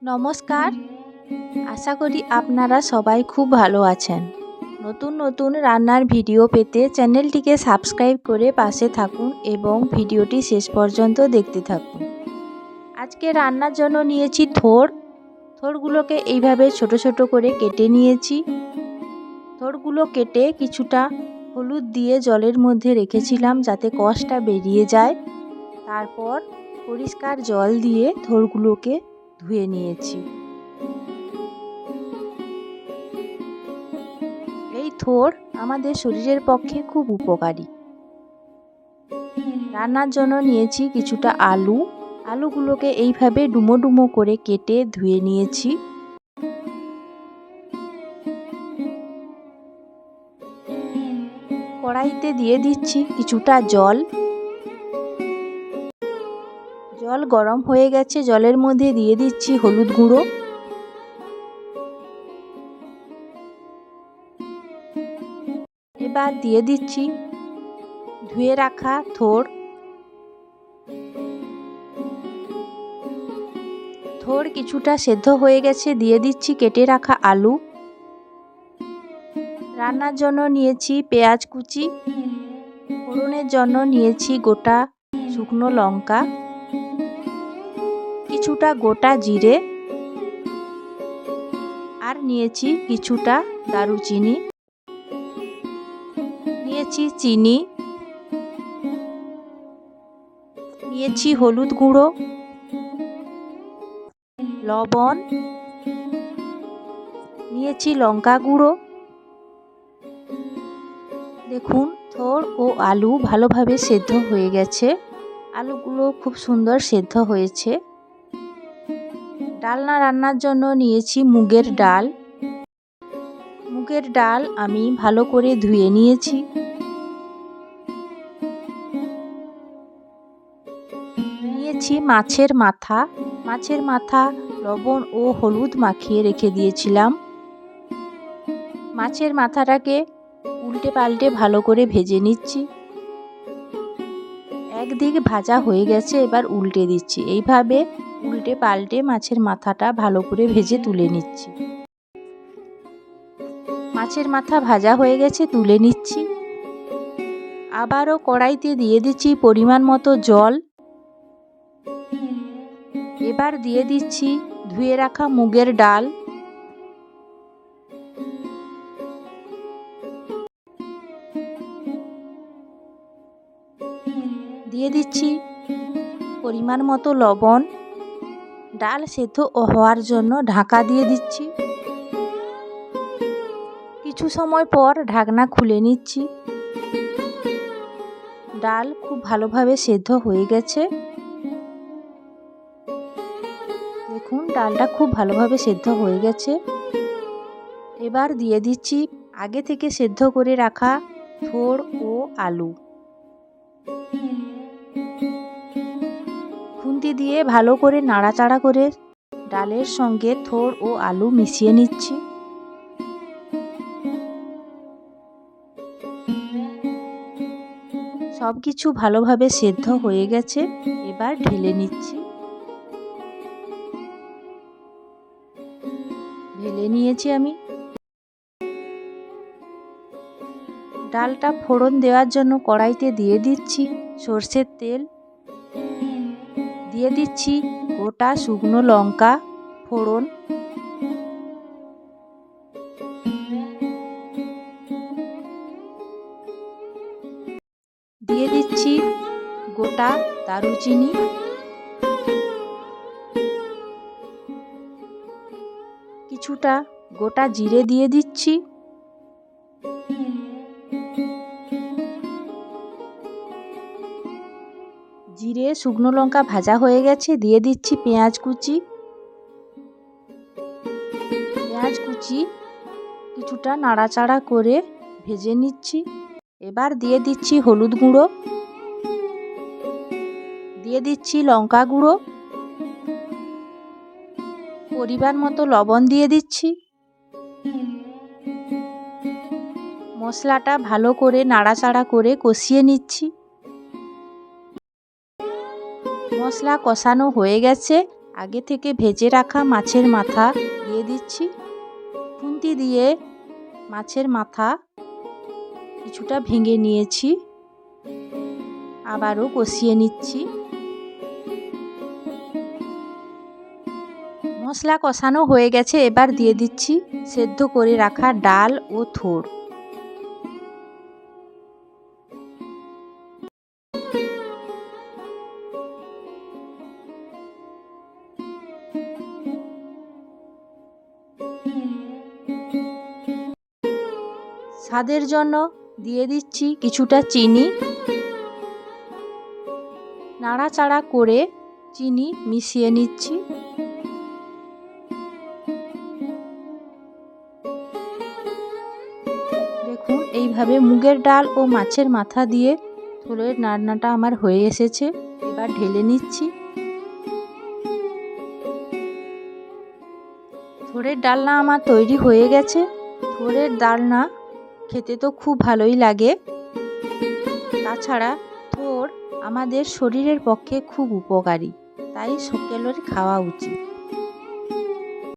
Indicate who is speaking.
Speaker 1: নমস্কার। আশা করি আপনারা সবাই খুব ভালো আছেন। নতুন নতুন রান্নার ভিডিও পেতে চ্যানেলটিকে সাবস্ক্রাইব করে পাশে থাকুন এবং ভিডিওটি শেষ পর্যন্ত দেখতে থাকুন। আজকে রান্নার জন্য নিয়েছি থোড়গুলোকে এইভাবে ছোট ছোট করে কেটে নিয়েছি। থোড়গুলো কেটে কিছুটা হলুদ দিয়ে জলের মধ্যে রেখেছিলাম যাতে কষটা বেরিয়ে যায়। তারপর পরিষ্কার জল দিয়ে থোড়গুলোকে ধুয়ে নিয়েছি। এই থোড় আমাদের শরীরের পক্ষে খুব উপকারী। রান্নার জন্য নিয়েছি কিছুটা আলুগুলোকে এইভাবে ডুমো ডুমো করে কেটে ধুয়ে নিয়েছি। কড়াইতে দিয়ে দিচ্ছি কিছুটা জল গরম হয়ে গেছে। জলের মধ্যে দিয়ে দিচ্ছি হলুদ গুঁড়ো, এবার দিয়ে দিচ্ছি ধুয়ে রাখা থোড় কিছুটা সেদ্ধ হয়ে গেছে। দিয়ে দিচ্ছি কেটে রাখা আলু। রান্নার জন্য নিয়েছি পেঁয়াজ কুচি, ফোড়নের জন্য নিয়েছি গোটা শুকনো লঙ্কা, কিছুটা গোটা জিরে, আর নিয়েছি কিছুটা দারুচিনি, নিয়েছি চিনি, নিয়েছি হলুদ গুঁড়ো, লবণ, নিয়েছি লঙ্কা গুঁড়ো। দেখুন থোড় ও আলু ভালোভাবে সেদ্ধ হয়ে গেছে। আলুগুলো খুব সুন্দর সেদ্ধ হয়েছে। ডালনা রান্নার জন্য নিয়েছি মুগের ডাল আমি ভালো করে ধুয়ে নিয়েছি। নিয়েছি মাছের মাথা লবণ ও হলুদ মাখিয়ে রেখে দিয়েছিলাম। মাছের মাথাটাকে উল্টে পাল্টে ভালো করে ভেজে নিচ্ছি। একদিক ভাজা হয়ে গেছে, এবার উল্টে দিচ্ছি। এইভাবে উল্টে পাল্টে মাছের মাথাটা ভালো করে ভেজে তুলে নিচ্ছি। মাছের মাথা ভাজা হয়ে গেছে, তুলে নিচ্ছি। আবারও কড়াইতে দিয়ে দিচ্ছি পরিমাণ মতো জল। এবার দিয়ে দিচ্ছি ধুয়ে রাখা মুগের ডাল। দিয়ে দিচ্ছি পরিমাণ মতো লবণ। ডাল সেদ্ধ হওয়ার জন্য ঢাকা দিয়ে দিচ্ছি। কিছু সময় পর ঢাকনা খুলে নিচ্ছি। ডাল খুব ভালোভাবে সেদ্ধ হয়ে গেছে। দেখুন ডালটা খুব ভালোভাবে সেদ্ধ হয়ে গেছে। এবার দিয়ে দিচ্ছি আগে থেকে সেদ্ধ করে রাখা থোড় ও আলু। খুন্তি দিয়ে ভালো করে নাড়াচাড়া করে ডালের সঙ্গে থোড় ও আলু মিশিয়ে নিচ্ছি। সব কিছু ভালোভাবে সেদ্ধ হয়ে গেছে। এবার ঢেলে নিচ্ছি। ঢেলে নিয়েছি আমি। ডালটা ফোড়ন দেওয়ার জন্য কড়াইতে দিয়ে দিচ্ছি সর্ষের তেল, দিয়ে দিচ্ছি গোটা শুকনো লঙ্কা ফোড়ন, দিয়ে দিচ্ছি গোটা দারুচিনি, কিছুটা গোটা জিরে দিয়ে দিচ্ছি। জিরে শুকনো লঙ্কা ভাজা হয়ে গেছে, দিয়ে দিচ্ছি পেঁয়াজ কুচি। কিছুটা নাড়াচাড়া করে ভেজে নিচ্ছি। এবার দিয়ে দিচ্ছি হলুদ গুঁড়ো, দিয়ে দিচ্ছি লঙ্কা গুঁড়ো, পরিমাণ মতো লবণ দিয়ে দিচ্ছি। মশলাটা ভালো করে নাড়াচাড়া করে কষিয়ে নিচ্ছি। মশলা কষানো হয়ে গেছে, আগে থেকে ভেজে রাখা মাছের মাথা দিয়ে দিচ্ছি। খুন্তি দিয়ে মাছের মাথা কিছুটা ভেঙে নিয়েছি, আবারও কষিয়ে নিচ্ছি। মশলা কষানো হয়ে গেছে, এবার দিয়ে দিচ্ছি সেদ্ধ করে রাখা ডাল ও থোড়। স্বাদের জন্য দিয়ে দিচ্ছি কিছুটা চিনি। নাড়াচাড়া করে চিনি মিশিয়ে নিচ্ছি। দেখুন এইভাবে মুগের ডাল ও মাছের মাথা দিয়ে থোড়ের রান্নাটা আমার হয়ে এসেছে। এবার ঢেলে নিচ্ছি। থোড়ের ডালনা আমার তৈরি হয়ে গেছে। থোড়ের ডালনা খেতে তো খুব ভালোই লাগে, তাছাড়া থোড় আমাদের শরীরের পক্ষে খুব উপকারী, তাই সকলের খাওয়া উচিত।